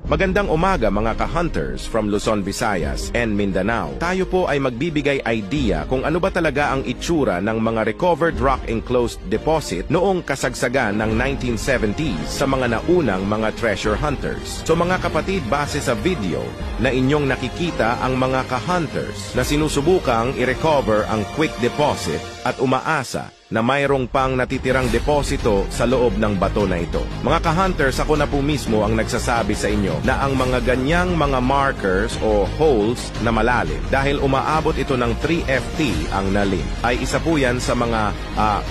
Magandang umaga mga ka-hunters from Luzon, Visayas and Mindanao. Tayo po ay magbibigay idea kung ano ba talaga ang itsura ng mga recovered rock-enclosed deposit noong kasagsagan ng 1970s sa mga naunang mga treasure hunters. So mga kapatid, base sa video na inyong nakikita ang mga ka-hunters na sinusubukang i-recover ang quick deposit at umaasa na mayroong pang natitirang deposito sa loob ng bato na ito. Mga ka-hunters, ako na po mismo ang nagsasabi sa inyo na ang mga ganyang mga markers o holes na malalim, dahil umaabot ito ng 3 FT ang nalim, ay isa po yan sa mga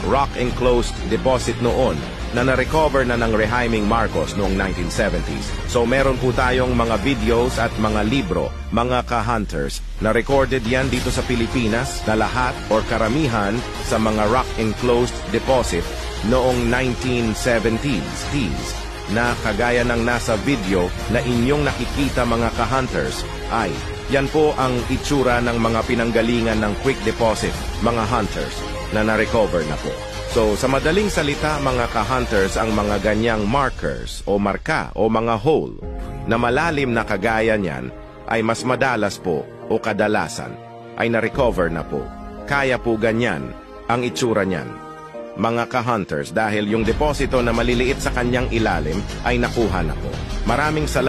rock-enclosed deposit noon na na-recover na ng Rejaiming Marcos noong 1970s. So meron po tayong mga videos at mga libro, mga ka-hunters, na recorded yan dito sa Pilipinas na lahat or karamihan sa mga rock-enclosed deposit noong 1970s na kagaya ng nasa video na inyong nakikita mga ka-hunters ay yan po ang itsura ng mga pinanggalingan ng quick deposit, mga hunters, na na-recover na po. So, sa madaling salita mga ka-hunters, ang mga ganyang markers o marka o mga hole na malalim na kagaya niyan ay mas madalas po o kadalasan ay na-recover na po. Kaya po ganyan ang itsura niyan, mga ka-hunters, dahil yung deposito na maliliit sa kanyang ilalim ay nakuha na po. Maraming salamat.